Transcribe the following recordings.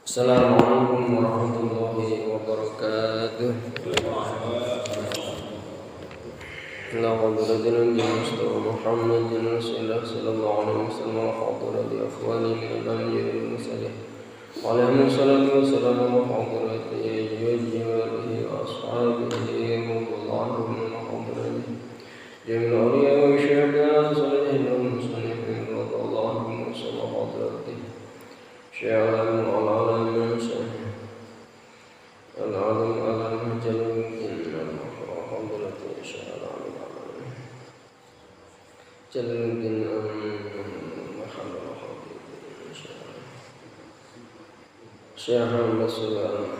Assalamualaikum warahmatullahi wabarakatuh. Alhamdulillah Mustafa Muhammadin Rasulullah sallallahu alaihi wasallam hadirati akhwani min al-anbiya'i wal mursalin. Alaihi wassalatu wassalamu ala hadratihi wa alihi wa ashabihi wa hadratihi. Jamil awliya wa syuhada salihin wa muslimin radhiyallahu anhum wa hadratihi. Syai'an ala al-mursal al-alam alam jaludin al-hadrati syai'an jaludin al-hadrati syai'an basulan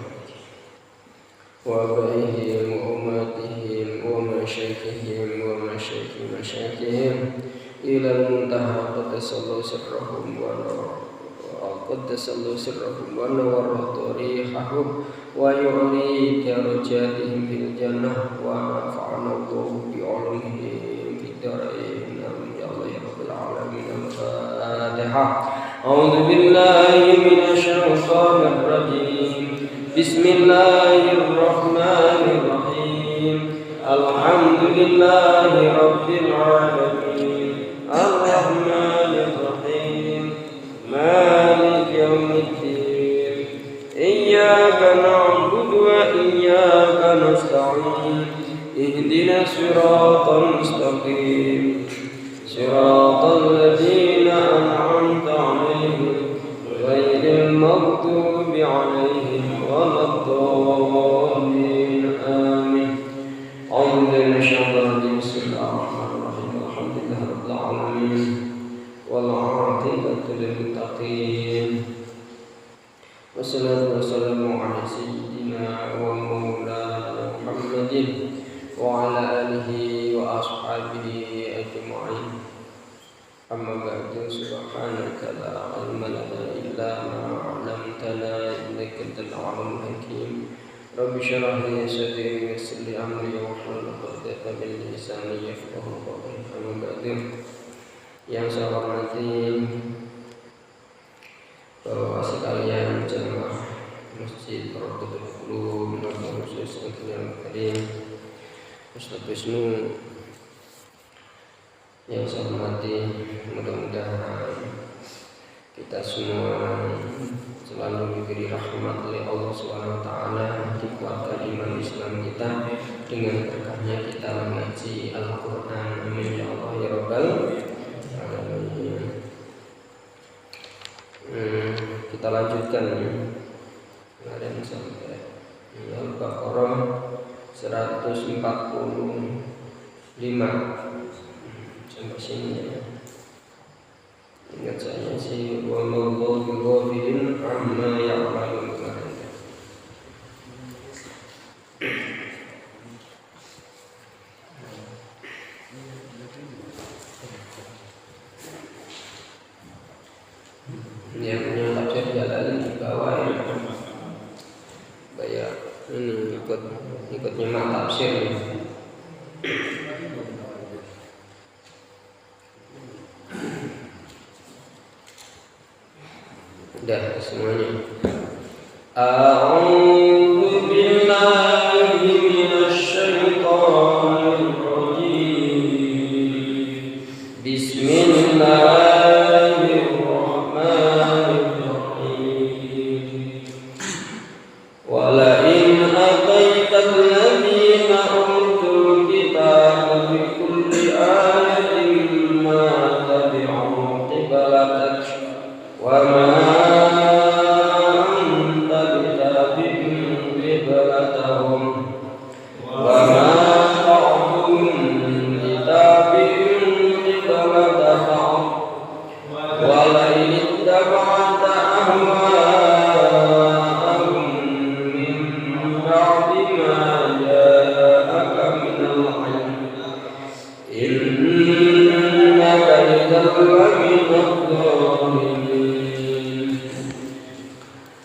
wa abahihim wa umatihim wa masyaikihim wa masyaikihim ila al-muntaha qaddasallahu sirrahum wa qaddasallahu sirrahum wa nawwara tarihahum wa yu'li darajatihim fil jannah wa nafa'ana Allahu bi 'ulumihim fid dharain amin ya Allah ya rabbal alamin. Al-Fatihah. A'udzu billahi minasy syaithanir rajim. Bismillahirrahmanirrahim. Alhamdulillahi rabbil alamin. Ar-Rahmanir Rahim. Malik yaumiddin. Iyyaka na'budu wa iyyaka nasta'in. Ihdinas siratal mustaqim. Siratal ladzina an'amta 'alaihim ghairil maghdubi 'alaihim waladdallin. Amin. A'udzu billahi minasyaitonir rajim. Bismillahirrahmanirrahim. Alhamdulillahirabbil alamin. Wal 'aqibatu lil muttaqin. Wassalatu wassalamu ala sayyidina wa maulana Muhammadin wa ala alihi wa ashabihi ajma'in. Amma ba'du, subhanaka la ilma lana illa ma 'allamtana innaka antal 'alimul hakim. Rabbi shrah li sadri wa yassir li amri wahlul 'uqdatam min lisani yafqahu qawli. Amma ba'du, yang saya hormati Bapak sekalian jemaah Masjid Rodotul Qulub Nabi Muhammad Karim, Ustaz Wisnu yang saya hormati, mudah-mudahan kita semua selalu diberi rahmat oleh Allah Subhanahu wa taala, dikuatkan iman Islam kita dengan berkahnya kita mengaji Al-Qur'an. Amin ya Allah ya rabbal alamin. Kita lanjutkan kemarin sampai Al-Baqarah 145 sampai sini ya. Ingat saya sih wallahu ghafilin amma ya'malun kemarin. Yang punya tafsir Jalalain di bawah ya. Kayak ini ikut nyimak tafsir. Udah semuanya. A'udzu billahi minasy syaithanir rajim. Bismillah.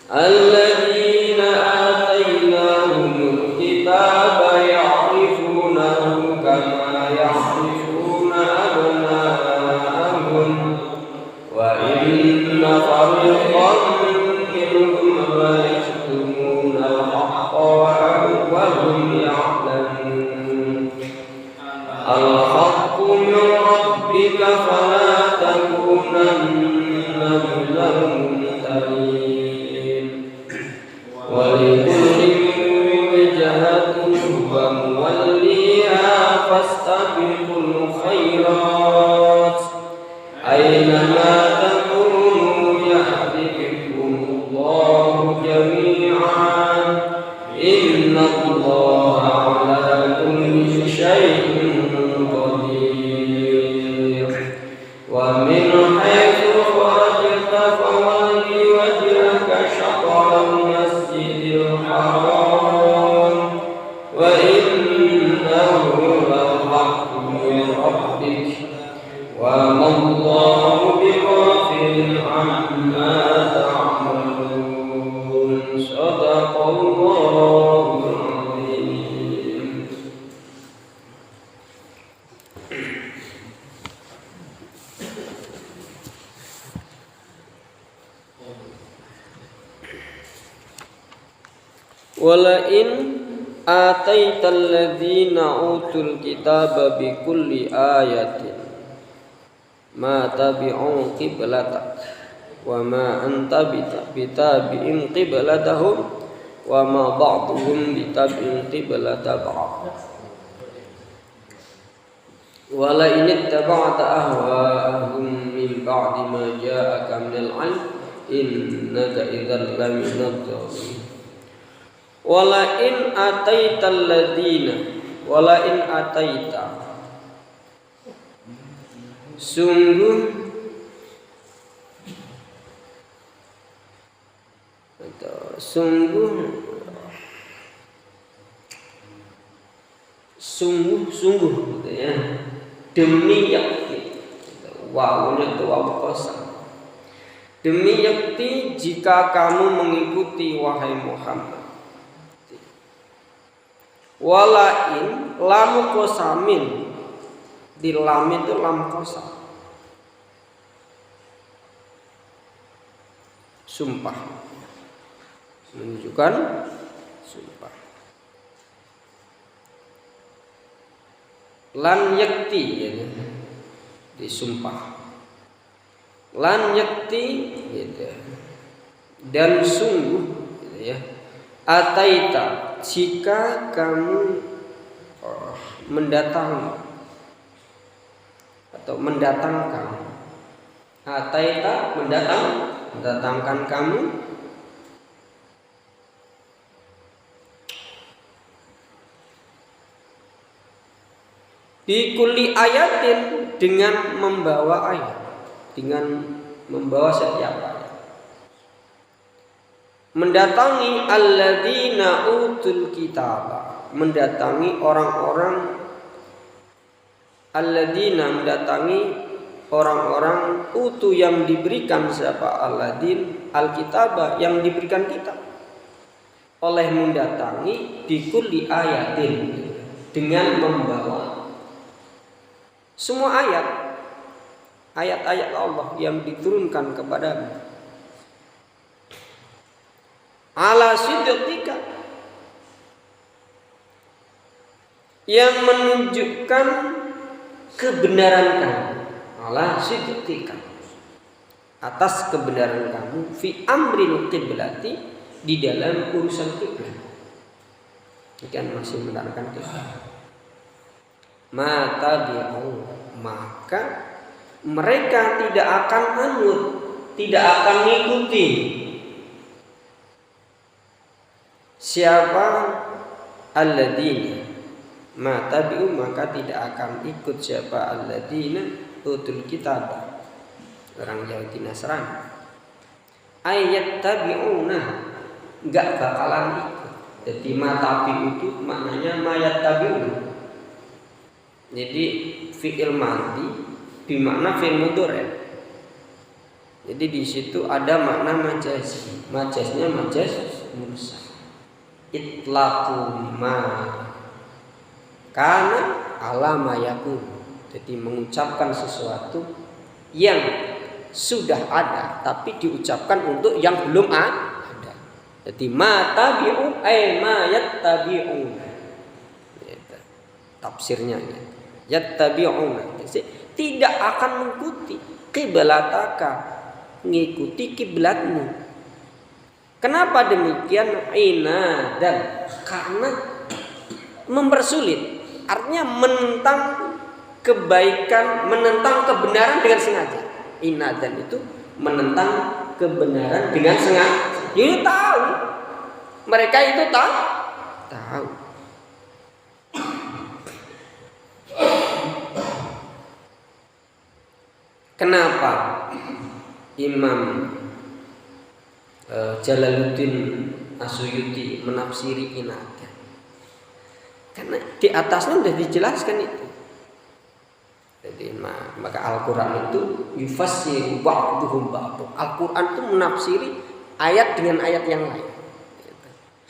الذين آتيناهم الكتاب يعرفونه كما يعرفون أبناءهم وإن فريقا منهم شطر المسجد الحرام وإنه لحق من ربك وما الله بغافل عما تعملون صدق الله العظيم. Walain ataital ladzina utul kitaba bikulli ayatin ma tabi'u qiblatak wa ma anta bitabi'in qiblatahum wa ma ba'duhum bitabi'in qiblata ba'd walain ittaba'ta ahwa'ahum min ba'di ma ja'aka minal 'ilm innaka idzal laminadh dhalimin. Walain ataital ladzina walain ataita sungguh gitu ya, demi yakti wawunya itu wawu qasam, demi yakti jika kamu mengikuti wahai Muhammad. Walain lam qasamin, di lam itu lam qasam, sumpah, menunjukkan sumpah. Lan yakti ya, disumpah. Lan yakti gitu. Dan sungguh gitu ya. Ataita jika kamu mendatangi atau mendatangkan, ataita mendatangkan kamu bikulli ayatin dengan membawa ayat, dengan membawa setiap ayat. Mendatangi alladzina utul kitaba, mendatangi orang-orang alladzina, mendatangi orang-orang utu yang diberikan siapa alladzin alkitaba, yang diberikan kitab, oleh mendatangi bikulli ayatin dengan membawa semua ayat-ayat Allah yang diturunkan kepadamu, ala sidqika, yang menunjukkan kebenaran kamu, ala sidqika, atas kebenaran kamu, fi amril qiblati, di dalam urusan kiblat. Ini kan masih menerangkan kiblat. Mata bi'u, maka mereka tidak akan anut, tidak akan mengikuti siapa alladzina, mata bi'u, maka tidak akan ikut siapa alladzina utul kitab, orang Yahudi Nasrani. Ayat tabi'una, enggak bakalan ikut. Jadi mata bi'u itu maknanya mayat tabi'una. Jadi fi'il madhi bermakna fi'il mudhari'. Jadi di situ ada makna majaz. Majaznya majaz mursal. Itlaqu ma kana ala ma yakun. Jadi mengucapkan sesuatu yang sudah ada tapi diucapkan untuk yang belum ada. Jadi ma tabi'u ay ma yattabi'un. Tafsirnya ya. Yattabi'una, tidak akan mengikuti qiblataka, mengikuti kiblatmu. Kenapa demikian? Inadan, karena mempersulit, artinya menentang kebaikan, menentang kebenaran dengan sengaja. Inadan itu menentang kebenaran dengan sengaja. Ini tahu, mereka itu tahu. Kenapa Imam Jalaluddin As-Suyuti menafsiri inadan. Karena di atasnya sudah dijelaskan itu. Jadi maka Al-Quran itu yufassiru ba'duhum ba'du. Al-Quran itu menafsiri ayat dengan ayat yang lain.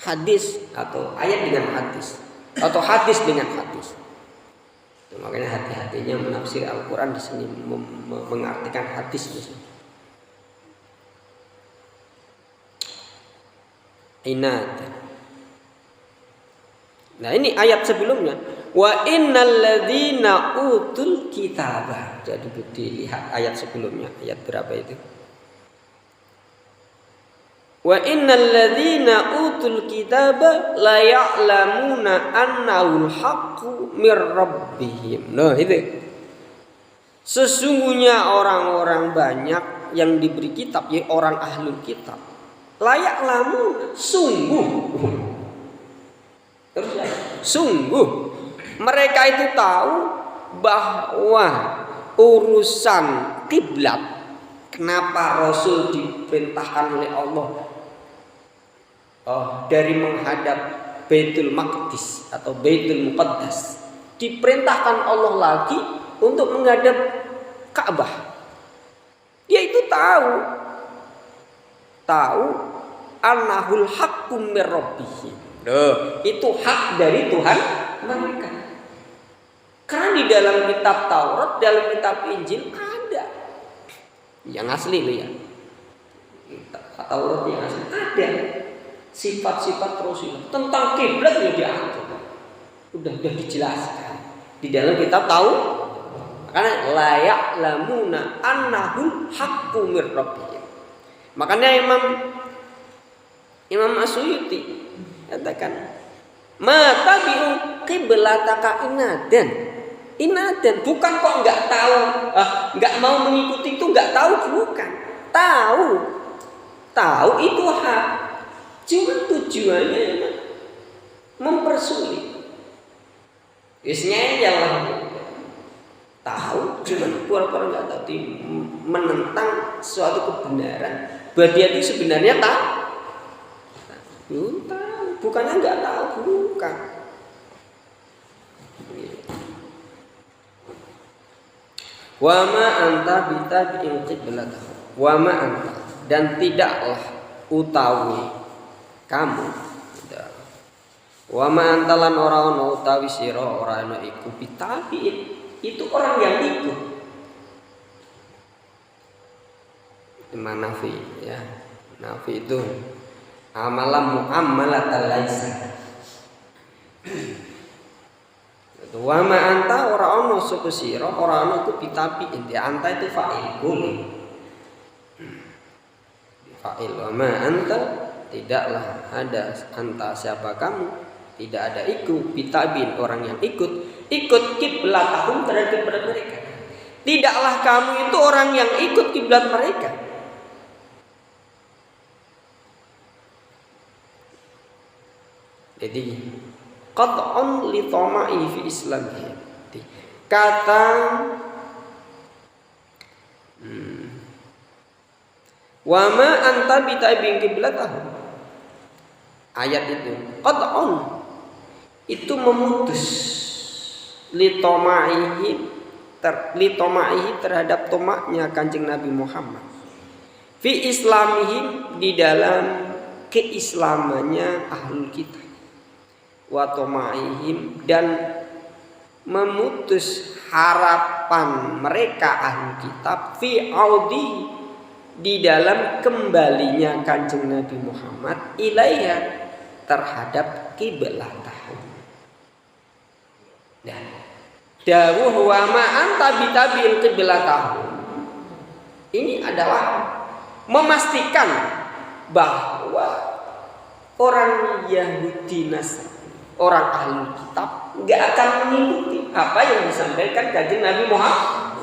Hadis atau ayat dengan hadis atau hadis dengan hadis. Makanya hati-hatinya menafsir Al-Quran di sini mengartikan hadis di sini. Inad. Nah ini ayat sebelumnya. Wa innal ladzina utul kitaba. Jadi dilihat ayat sebelumnya. Ayat berapa itu? Wa innal ladzina utul kitaba la ya'lamuna annahul haqqu mir rabbihim. Nah itu. Sesungguhnya orang-orang banyak yang diberi kitab, ya orang ahlul kitab, layak lamu sungguh. Terus sungguh mereka itu tahu bahwa urusan kiblat, kenapa Rasul diperintahkan oleh Allah dari menghadap Baitul Maqdis atau Baitul Muqaddas, diperintahkan Allah lagi untuk menghadap Ka'bah. Dia itu tahu annahul haqqum mir rabbih. Itu hak dari Tuhan mereka. Karena di dalam kitab Taurat, dalam kitab Injil ada yang asli loh ya. Taurat yang asli ada sifat-sifat Rasul tentang kiblat yang diatur. Udah dijelaskan di dalam kitab Taurat. Karena layak lamuna annahul haqqu mir rabbih. Makanya Imam As-Suyuti katakan matabi'u qiblataka inadan, bukan kok nggak tahu, nggak mau mengikuti itu, nggak tahu, bukan, tahu itu hak, cuma tujuannya mempersulit. Isinya ialah tahu, cuma pura-pura nggak tahu, menentang suatu kebenaran. Bahwa dia itu sebenarnya tahu, bukannya nggak tahu, bukan. Wa ma anta bitabi'in qiblatahu. Wa ma anta, dan tidaklah utawi kamu. Wa ma anta lan ora ana utawi sira ora ana iku bitabi'in, itu orang yang ikut. Nafi ya. Nafi itu amalan muamalatal laisa. Wa ma anta ora ana sapa sira ora ana iku bitabi, inti anta itu fa'il kulli. Fa'il wa ma anta, tidaklah ada anta siapa kamu, tidak ada iku bitabin orang yang ikut kiblatahum terhadap kiblat mereka. Tidaklah kamu itu orang yang ikut kiblat mereka. Jadi qad'un li tama'i fi islamihi. Kata wa ma anta bitabi'in qiblatahum. Ayat itu qad'un, itu memutus li tama'ihi terhadap tomaknya Kanjeng Nabi Muhammad. Fi islamihim, di dalam keislamannya ahlul kitab. Wa toma'ihim, dan memutus harapan mereka ahli kitab fi audi, di dalam kembalinya Kanjeng Nabi Muhammad ilaiha, terhadap qiblatahum. Dan dawuh wa ma anta bitabi'in qiblatahum, ini adalah memastikan bahwa orang Yahudi Nasrani, orang ahli kitab, nggak akan mengikuti apa yang disampaikan Kanjeng Nabi Muhammad.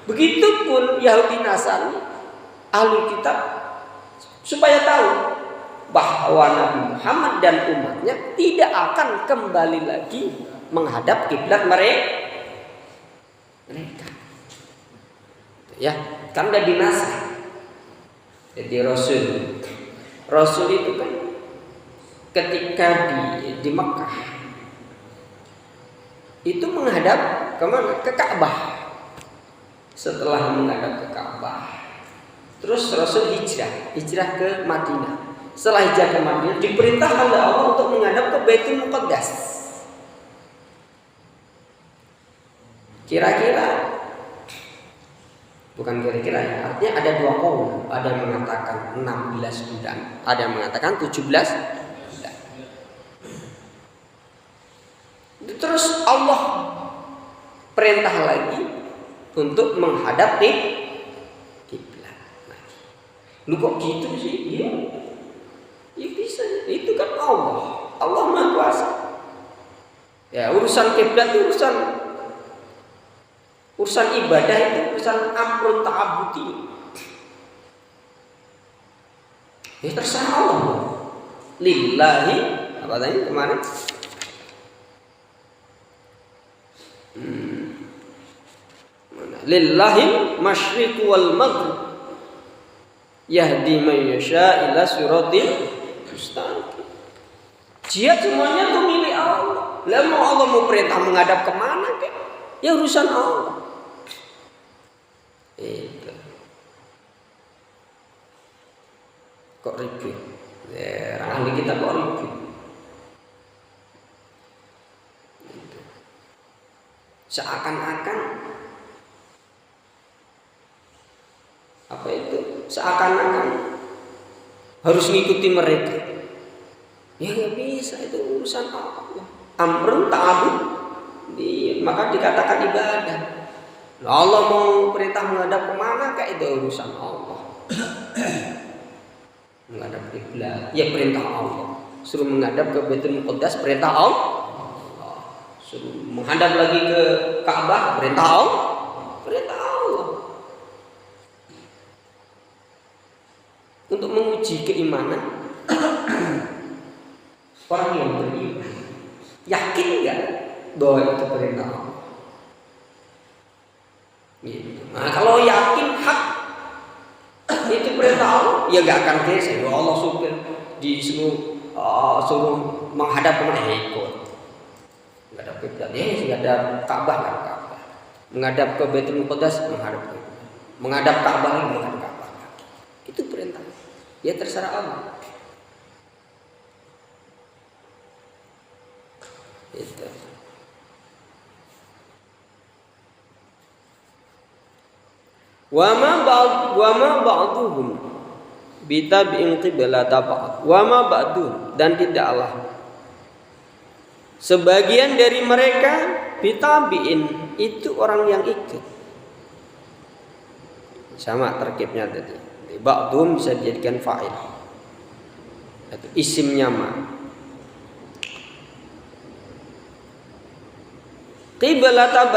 Begitupun Yahudi Nasrani, ahli kitab, supaya tahu bahwa Nabi Muhammad dan umatnya tidak akan kembali lagi menghadap kiblat mereka. Ya, kan udah dinasih. Jadi Rasul Rasul itu kan ketika di Mekah itu menghadap kemana? Ke Ka'bah. Setelah menghadap ke Ka'bah, terus Rasul hijrah ke Madinah. Setelah hijrah ke Madinah diperintahkan oleh Allah untuk menghadap ke Baitul Muqaddas. Kira-kira, bukan kira-kira ya, artinya ada dua kaul. Ada yang mengatakan 16 bulan, ada yang mengatakan 17 bulan. Terus Allah perintah lagi untuk menghadap kiblat. Lu kok gitu sih? Ya bisa. Itu kan Allah Maha Kuasa. Ya, urusan kiblat itu urusan ibadah, itu urusan amrun ta'abbudi. Ya terserah Allah. Lillahi, apa tadi kemarin? Lillahil masyriq wal maghrib yahdi man yasha ila siratil mustaqim. Jihad semuanya itu milik Allah. Lah mau Allah mau perintah menghadap kemana kek? Ya urusan Allah. Itu. Kok ribet? Ya, ahli kita kok ribet? Itu. Seakan-akan apa itu? Seakan-akan harus mengikuti mereka. Ya nggak bisa, itu urusan Allah. Amrun ta'abud, maka dikatakan ibadah. Allah mau perintah menghadap kemana? Kayak itu urusan Allah. Menghadap kiblat, ya perintah Allah. Suruh menghadap ke Baitul Muqaddas, perintah Allah. Suruh menghadap lagi ke Ka'bah, perintah Allah. Perintah Allah. Untuk menguji keimanan orang yang beriman, yakin nggak bahwa itu perintah Allah? Gitu. Nah, kalau yakin hak itu perintah Allah, ya nggak akan geser. Allah suruh menghadap kemana, ikut. Menghadap ke kiblat, menghadap Ka'bah kan Ka'bah. Menghadap ke Baitul Muqaddas, menghadap ke menghadap Ka'bah, menghadap Ka'bah. Itu perintah. Ya terserah Allah. Itu. Wa ma ba'duhum bitabi'in qiblata ba'd. Wa ma ba'duhum, dan tidaklah sebagian dari mereka bitabi'in, itu orang yang ikut. Sama terkibnya tadi. Ba'dhum bisa dijadikan fa'il. Itu isimnya ma. Qiblata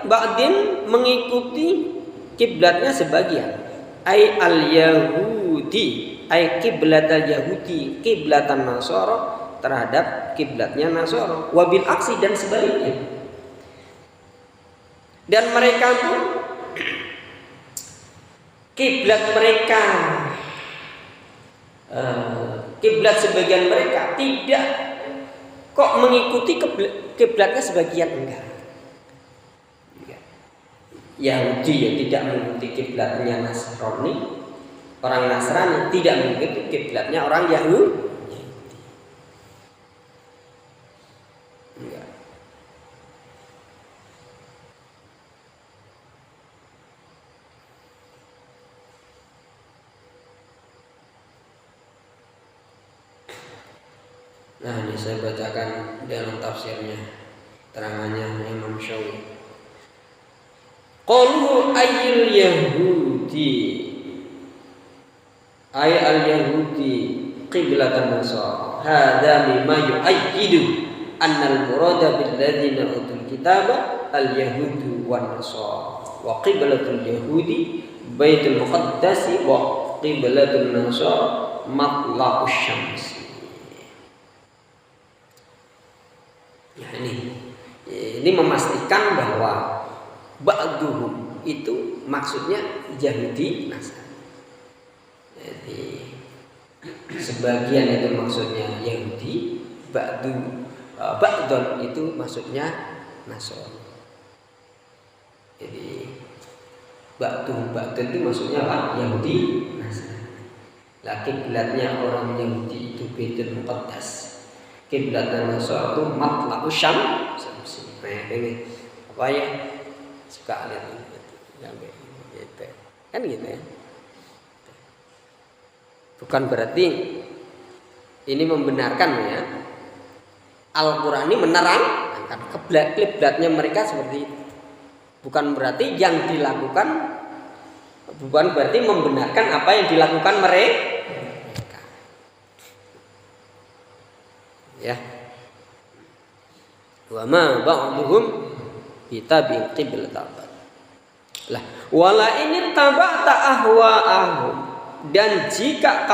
ba'din, mengikuti kiblatnya sebagian. Ai al-yahudi, ai qiblatal yahudi, kiblatan nasara, terhadap kiblatnya nasara. Wabil aksi, dan sebaliknya. Dan mereka pun kiblat mereka, kiblat sebagian mereka tidak kok mengikuti kiblatnya sebagian, enggak. Yahudi ya tidak mengikuti kiblatnya Nasrani, orang Nasrani tidak mengikuti kiblatnya orang Yahudi. Enggak. Nah, ini saya bacakan dalam tafsirnya, terangannya Imam Syafi'i. Qalu ayyul yahudi, ay al yahudi qiblatan nasara. Hadza mimma yu'ayyidu anna al murada bil ladzina utul kitaba al yahudu wan nasara. Wa qiblatul yahudi baitul muqaddas wa qiblatul nasara matla'us syams. Ya, ini memastikan bahwa ba'duhum itu maksudnya Yahudi Nasrani. Jadi Sebagian itu maksudnya Yahudi, ba'dun itu maksudnya Nasrani. Jadi ba'dun itu maksudnya apa? Yahudi, Nasrani. Lah kiblatnya orang Yahudi itu Baitul Muqaddas. Kiblatnya Nasrani itu Matla'u Syams. Nah, ini apa ya? Suka lihat gitu. Kan gitu ya. Bukan berarti ini membenarkan ya. Al-Qur'an ini menerangkan kiblatnya mereka seperti itu. Bukan berarti yang dilakukan, bukan berarti membenarkan apa yang dilakukan mereka. Ya. Wa ma ba'duhum bitabi'il qiblatin. Lah, wala in tabata ahwa'ahum, dan jika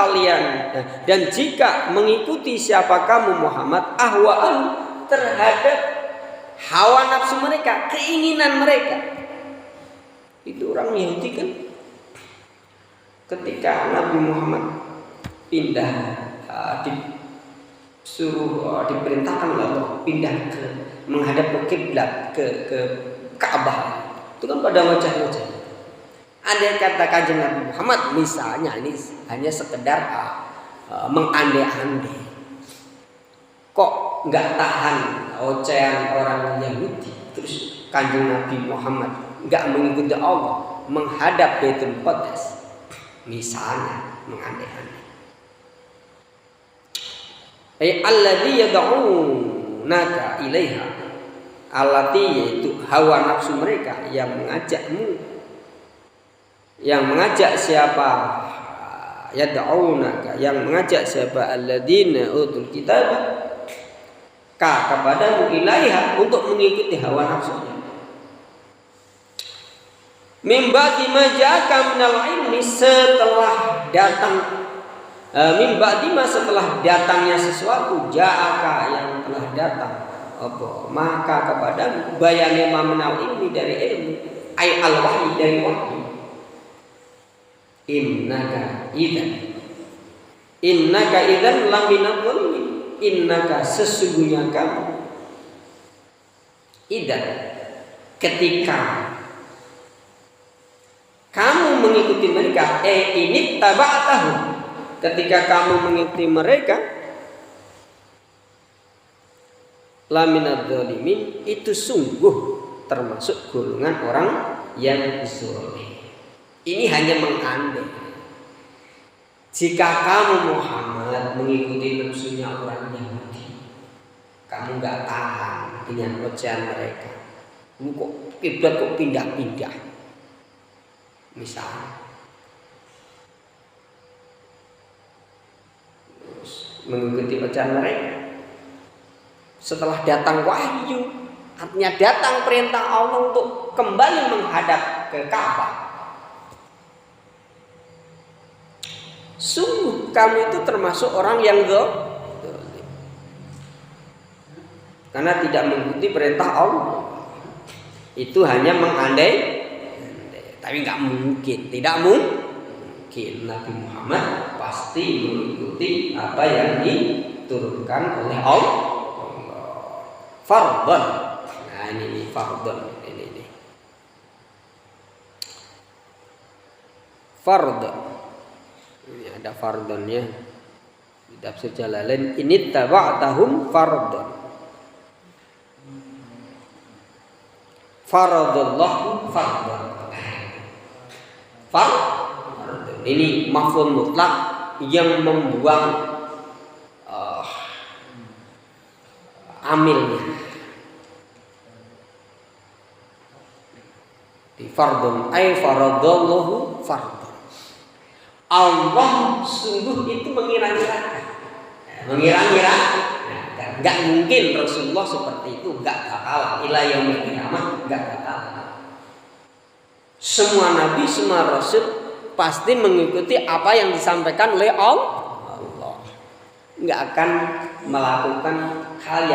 mengikuti siapa kamu Muhammad ahwa'an terhadap hawa nafsu mereka, keinginan mereka. Itu orang Yahudi kan ketika Nabi Muhammad pindah diperintahkan oleh Allah pindah ke menghadap ke kiblat ke Ka'bah. Itu kan pada wajah-wajah. Ada kata Kanjeng Nabi Muhammad misalnya ini hanya sekedar mengandai-andai. Kok nggak tahan ocehan orang Yahudi, terus Kanjeng Nabi Muhammad nggak mengikuti Allah menghadap Baitul Muqaddas, misalnya mengandai-andai. Alladzi yad'unaka ilaiha, allati yaitu hawa nafsu mereka yang mengajak siapa yad'unaka, yang mengajak siapa alladzina utul kitab kepadamu ilaiha, untuk mengikuti hawa nafsunya. Mimba dimajaka minal ilmi, setelah datang setelah datangnya sesuatu ja'aka yang telah datang apa maka kepadamu bayane minal ilmi dari ilmu ay al wahyi dari wahyu. Innaka idzan laminadh dhalimin, innaka sesungguhnya kamu idzan ketika kamu mengikuti mereka ini taba'tahu, ketika kamu mengikuti mereka laminadh dhalimin, itu sungguh termasuk golongan orang yang zalim. Ini hanya mengandai. Jika kamu Muhammad mengikuti nafsunya orang Yahudi, kamu nggak tahan dengan ocehan mereka. Kamu kok kiblat kok pindah-pindah, misalnya. Mengikuti ocehan mereka. Setelah datang wahyu, artinya datang perintah Allah untuk kembali menghadap ke Ka'bah. Sungguh kamu itu termasuk orang yang zalim, karena tidak mengikuti perintah Allah. Itu hanya mengandai, tapi nggak mungkin, tidak mungkin Nabi Muhammad pasti mengikuti apa yang diturunkan oleh Allah. Fardhan. Nah ini fardhan, ini. Fardhan. Ini ada fardhannya di tafsir Jalalain, ini taba'tahum fardhan. Faradallahu fardhan. Fardhan ini maf'ul mutlak yang membuang amilnya. Di fardhan ay faradallahu fardhan. Allah sungguh itu mengira-ngirakan. Enggak mungkin Rasulullah seperti itu, enggak bakalan. Ila yaumil qiyamah enggak bakalan. Semua nabi, semua rasul pasti mengikuti apa yang disampaikan oleh Allah. Enggak akan melakukan hal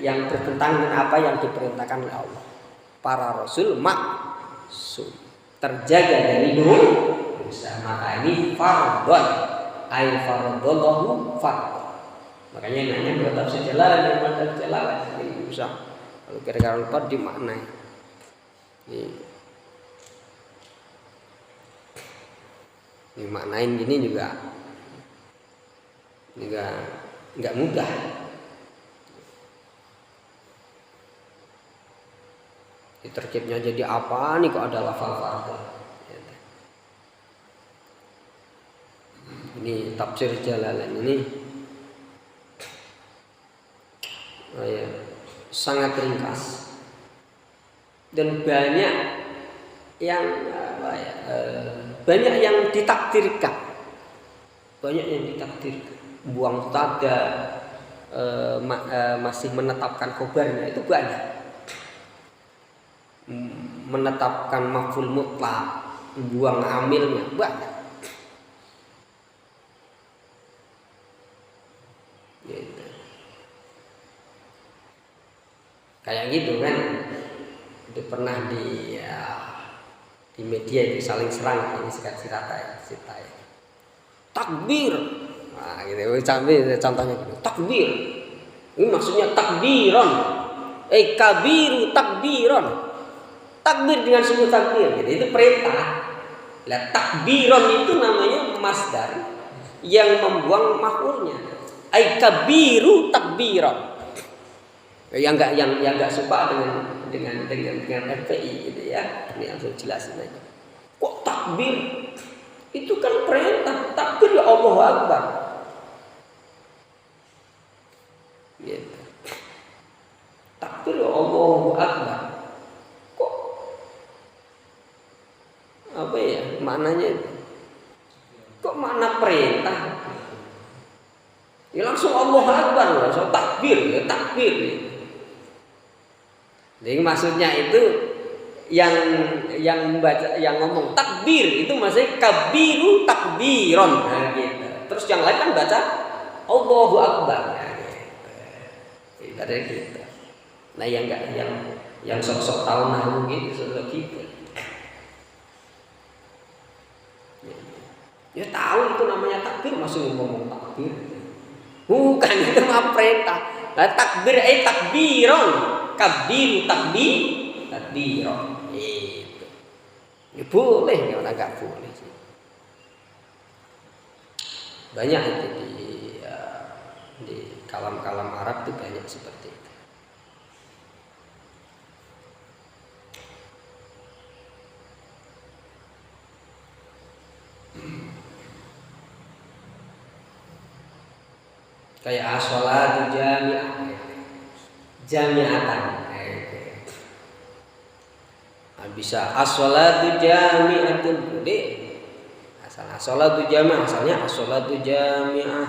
yang bertentangan dengan apa yang diperintahkan oleh Allah. Para rasul maksum, terjaga dari dosa. bisa. Maka ini fardhon, ay faradallahu fardhon. Makanya nanya dua tafsir Jalalain, dua tafsir Jalalain ini bisa. Kalau kira-kira lupa dimaknai. Ini maknain gini juga nggak mudah. Terkibnya jadi apa nih kok ada lafal fardhon? Ini tafsir Jalalain ini sangat ringkas dan banyak yang banyak yang ditakdirkan, buang tada masih menetapkan khobarnya itu banyak, menetapkan maf'ul mutlak, buang amilnya banyak. Gitu. Kayak gitu kan, itu pernah di media itu saling serang ini sirata ya. Takbir, nah gitu, contohnya gitu. Takbir, ini maksudnya takbiron, kabiru takbiron, takbir dengan sungguh takbir, gitu. Itu perintah. Lah takbiron itu namanya masdar yang membuang maf'ulnya, kabiru takbiron. Yang enggak suka dengan FPI gitu ya. Ini langsung jelasin aja. Kok takbir? Itu kan perintah. Takbir ya Allahu Akbar. Gitu. Takbir ya Allahu Akbar. Kok apa ya maknanya? Kok makna perintah? Ya langsung Allahu Akbar lah. So takbir ya takbir. Ya. Jadi maksudnya itu yang membaca, yang ngomong takbir itu maksudnya kabiru takbiron, nah, gitu. Terus yang lain kan baca Allahu Akbar, nah, gitu. Gitu. Nah yang sok-sok tahu nahwu gitu, sok gitu. Ya tahu itu namanya takbir, masih ngomong takbir. Bukan, itu mah perintah. Nah, takbir takbiron. Kabiru takbiron itu. Ya boleh, ya enggak boleh sih. Banyak itu di kalam-kalam Arab itu banyak seperti itu. Kayak as-shalatu jami'atan. Bisa as-shalatu jami'atun boleh. Asal as-shalatu jami'ah, asalnya as-shalatu jami'ah.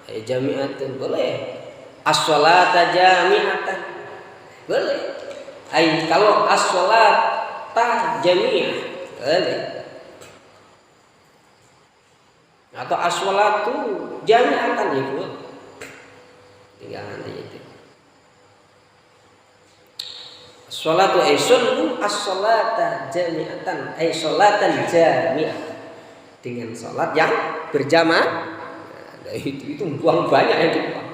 Jami'atun boleh. As-shalata jami'atan boleh. Kalau as-shalata jami'ah boleh. Atau as-shalatu jami'atan ya boleh. Tinggal nanti itu. Sholatu sallu as-sholata jami'atan sholatan jami'ah, dengan sholat yang berjamaah. Nah, itu buang banyak yang dibuang.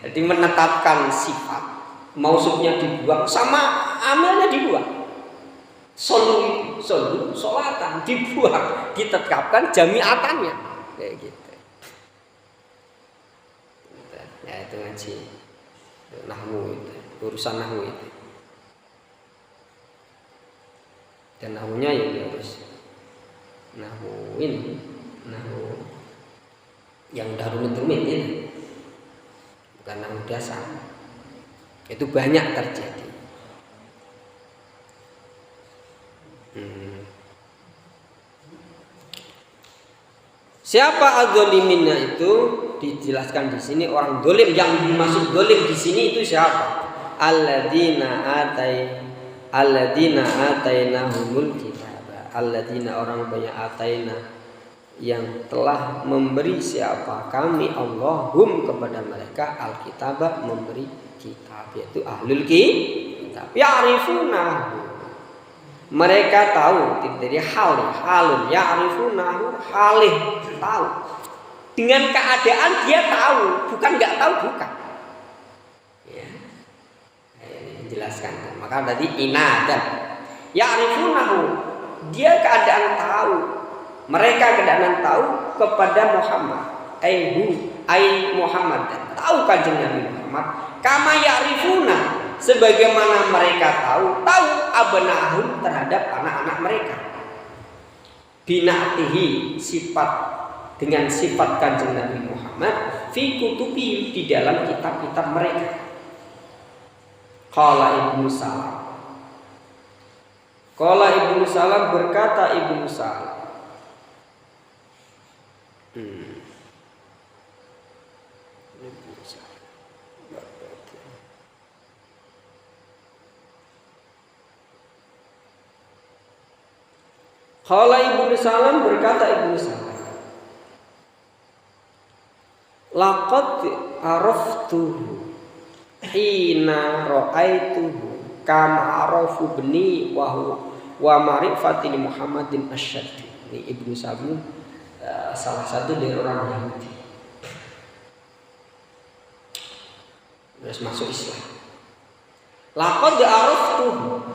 Jadi menetapkan sifat mausufnya dibuang sama amilnya dibuang. Sallu sholatan dibuang, ditetapkan jami'atannya kayak gitu. Ya itu ngaji nahwu itu, urusan nahwu itu. Dan nahwunya ya harus nahwu ini, nahwu yang darul rumit ini, bukan nahwu dasar. Itu banyak terjadi. Siapa adzaliminnya itu dijelaskan di sini, orang dolim. Yang dimaksud dolim di sini itu siapa? Alladzina atainahumul kitaba. Alladzina orang banyak ataina, yang telah memberi siapa kami Allah hum kepada mereka alkitabah, memberi kitab, yaitu ahlul kitab. Ya'rifunahu, Mereka tahu dari halun ya'rifunahu halih tahu. Dengan keadaan dia tahu, bukan nggak tahu bukan. Ya. Jelaskan. Maka tadi inadan ya'rifunahu dia keadaan tahu. Mereka keadaan tahu kepada Muhammad. Ai Muhammad tahu kanjeng Nabi Muhammad. Kama ya'rifuna sebagaimana mereka tahu abnahum terhadap anak-anak mereka. Bina'tihi dengan sifat kanjeng Nabi Muhammad fi kutubi di dalam kitab-kitab mereka. Qala Ibnu Salam berkata Ibnu Salam. Qala Ibnu Salam berkata Ibnu Salam. Laqad araftuhu hina ra'aituhu kama arafu bni wa ma'rifati Muhammadin asyaddu. Ini Ibnu Salam salah satu dari orang Yahudi. Terus masuk Islam. Laqad araftuhu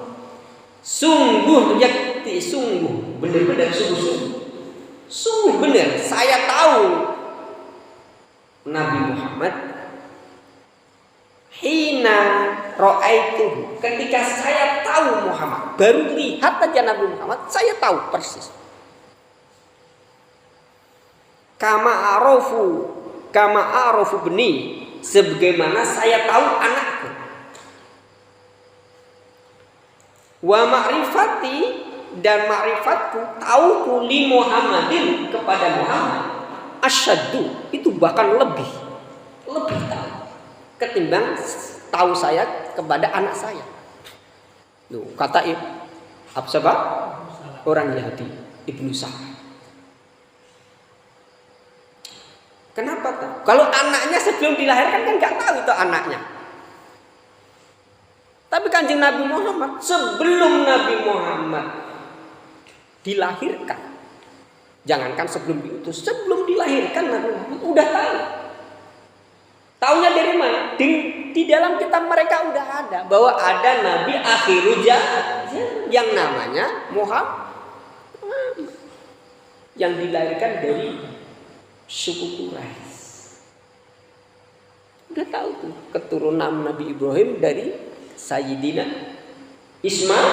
sungguh yakti sungguh benar-benar sungguh benar saya tahu Nabi Muhammad hina ra'aituhu ketika saya tahu Muhammad baru lihat aja Nabi Muhammad saya tahu persis kama arafu beni sebagaimana saya tahu anakku wa ma'rifati dan ma'rifatku tauku li Muhammadin kepada Muhammad asyaddu itu bahkan lebih tahu ketimbang tahu saya kepada anak saya. Loh, kata siapa? Orang Yahudi Ibnu Salam. Kenapa tahu? Kalau anaknya sebelum dilahirkan kan nggak tahu itu anaknya. Tapi kanjeng Nabi Muhammad sebelum Nabi Muhammad dilahirkan, jangankan sebelum diutus, sebelum dilahirkan Nabi Muhammad udah tahu. Taunya dari mana? Di dalam kitab mereka udah ada bahwa ada Nabi akhirul zaman yang namanya Muhammad yang dilahirkan dari suku Quraisy. Udah tahu tuh keturunan Nabi Ibrahim dari Sayyidina Ismail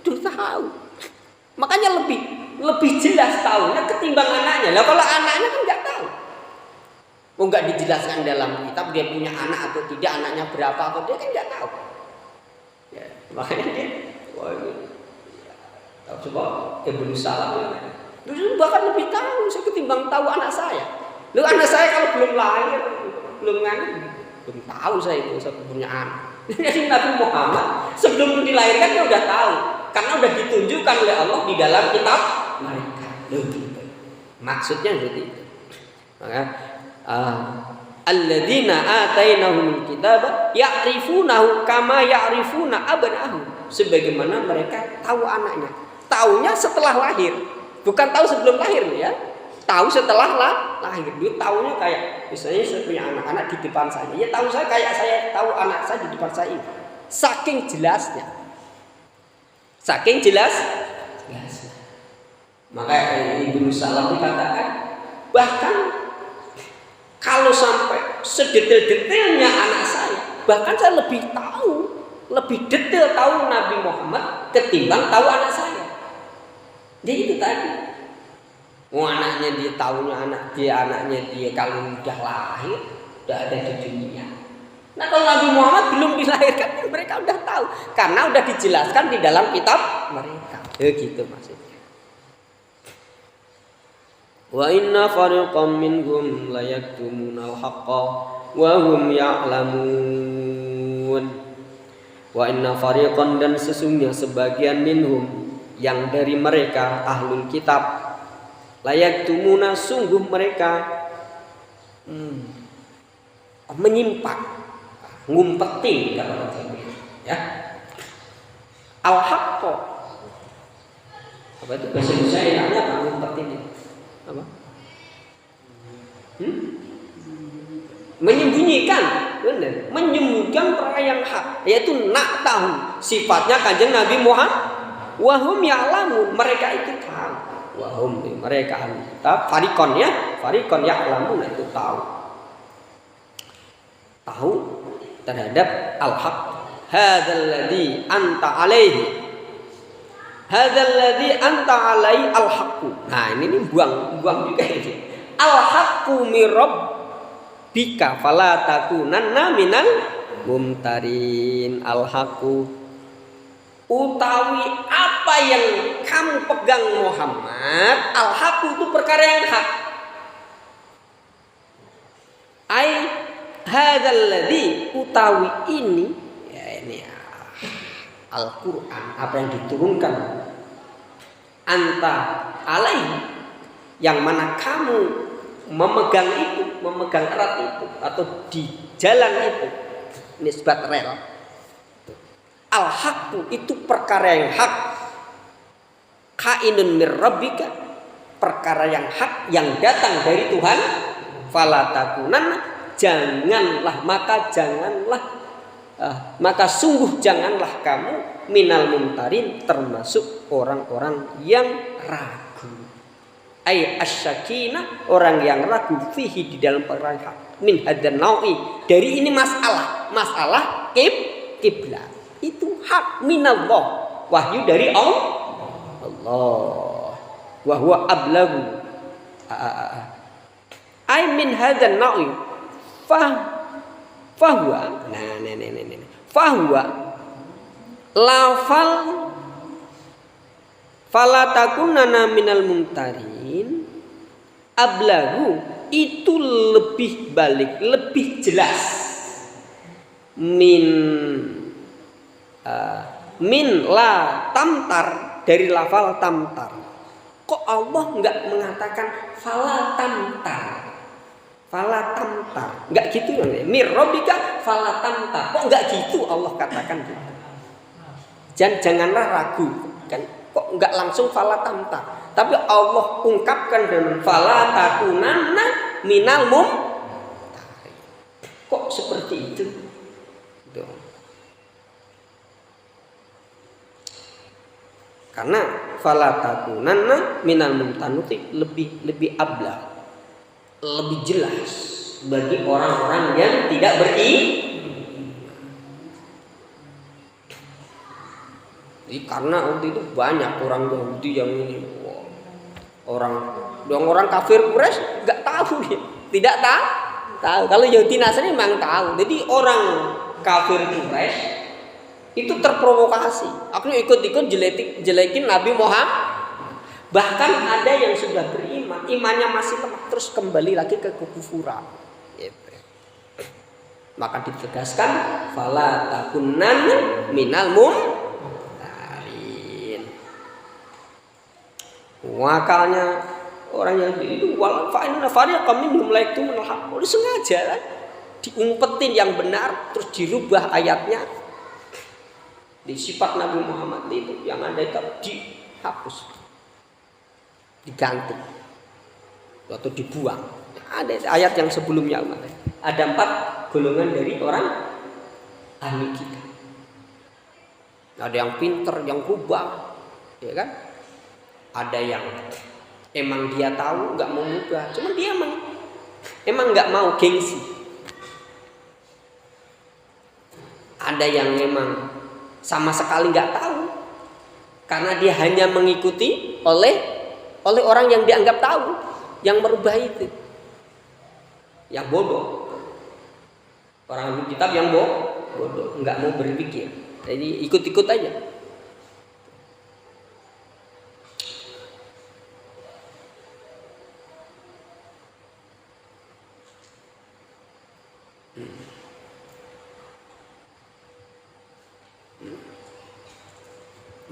udah tahu. Makanya lebih jelas tahunya ketimbang anaknya. Lah kalau anaknya kan nggak tahu. Nggak dijelaskan dalam kitab dia punya anak atau tidak, anaknya berapa atau dia kan nggak tahu. Ya, makanya dia tahu coba Ibnu Salam bahkan lebih tahu saya ketimbang tahu anak saya. Lu anak saya kalau belum lahir belum tahu saya itu saya punya anak. Jadi Nabi Muhammad sebelum dilahirkan dia udah tahu karena udah ditunjukkan oleh Allah di dalam kitab mereka. Maksudnya seperti itu. Maka alladzina atainahumul kitaba ya'rifunahu kama ya'rifuna abnahum. Sebagaimana mereka tahu anaknya. Taunya setelah lahir, bukan tahu sebelum lahir ya. Tahu setelah lahir. Dia tahunya kayak misalnya saya punya anak-anak di depan saya. Ya tahu saya kayak saya tahu anak saya di depan saya ini. Saking jelasnya. Maka Ibnu Salam dikatakan bahkan kalau sampai sedetail-detailnya anak saya, bahkan saya lebih detail tahu Nabi Muhammad ketimbang tahu anak saya. Jadi itu tadi. Anaknya dia tahunya anaknya dia kalau udah lahir udah ada di dunia. Nah kalau Nabi Muhammad belum dilahirkan mereka udah tahu karena udah dijelaskan di dalam kitab mereka. Gitu maksudnya. Wa inna fariqam minhum la yaktumuna al-haqqa wa hum ya'lamun. Wa inna fariqan dan sesungguhnya sebagian minhum yang dari mereka ahlul kitab layak tumuna sungguh mereka menyimpan ngumpetin ya Al-haqqa. Apa itu bahasa Indonesia enaknya apa? Ngumpet ini. Apa? Menyembunyikan, benar. Menyembunyikan perkara yang hak, yaitu nak tahu sifatnya Kanjeng Nabi Muhammad. Wahum ya'lamun, mereka itu tahu. Wahum, mereka ahli kitab. Farikon ya, farikon ya'lamun itu tahu. Tahu terhadap al-haq. Hadzal ladzi anta alaihi. Hadzal ladzi anta alaihi al-haqqu. Nah, ini buang juga ini. Al-haqqu mirab bika fala takunanna minal mumtarin. Al-haqqu utawi apa yang kamu pegang Muhammad, al-haqqu itu perkara yang hak. Ai hadzal ladzi utawi ini ya ini Al-Qur'an, apa yang diturunkan anta alaihi, yang mana kamu memegang itu, memegang erat itu, atau di jalan itu, nisbat rel. Al-haqqu itu perkara yang hak. Kainun mir rabbika, perkara yang hak yang datang dari Tuhan. Fala takunan, janganlah, maka sungguh janganlah kamu minal mumtarin, termasuk orang-orang yang ragu. Ay asyakinah, orang yang ragu fihi, di dalam perkara hak. Min hadan naui, dari ini masalah kiblat itu hak minallah, wahyu dari Allah. Wa huwa ablagu. Ay min hadan naui fahuwa. Fahuwa lafal fala takunana minal mumtarin. Ablagu itu lebih balik, lebih jelas. Min la tamtar, dari lafal tamtar. Kok Allah enggak mengatakan fala tamtar? Fala tamtar, enggak gitu ya? Mir rabbika fala tamtar. Kok enggak gitu Allah katakan gitu? Janganlah ragu kan? Kok enggak langsung fala tamtar? Tapi Allah ungkapkan dengan fala takunanna minal mumtarin. Kok seperti itu? Karena fala takunanna minal mumtarin lebih ablah, lebih jelas bagi orang-orang yang tidak karena waktu itu banyak orang Yahudi yang ini, orang kafir Quraisy nggak tahu dia, tidak tahu. Kalau Yahudi Nasrani memang tahu. Jadi orang kafir Quraisy itu terprovokasi, akhirnya ikut-ikut jelekin Nabi Muhammad. Bahkan ada yang sudah beriman, imannya masih lemah, terus kembali lagi ke kekufuran. Maka ditegaskan fala takunanna minal mumtarin. Wakalnya orang yang itu wal fa'inna fariqam minhum la yaktumunal haqq. Udah sengaja kan diumpetin yang benar, terus dirubah ayatnya. Di sifat Nabi Muhammad itu yang ada itu dihapus, diganti atau dibuang. Ada ayat yang sebelumnya ada 4 golongan dari orang ahli kitab. Ada yang pinter, yang rubah, ya kan? Ada yang emang dia tahu nggak mau mengubah, cuma dia emang nggak mau gengsi. Ada yang memang sama sekali nggak tahu, karena dia hanya mengikuti oleh orang yang dianggap tahu, yang merubah itu, yang bodoh. Orang kitab yang bodoh, nggak mau berpikir, jadi ikut-ikut aja.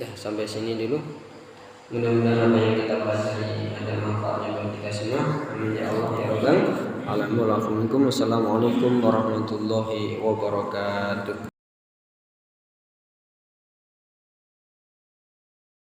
Ya, sampai sini dulu. Mudah-mudahan apa yang kita bahas hari ini ada manfaatnya bagi kita semua. Amin ya Allah ya Rabbal alamin. Wassalamualaikum warahmatullahi wabarakatuh.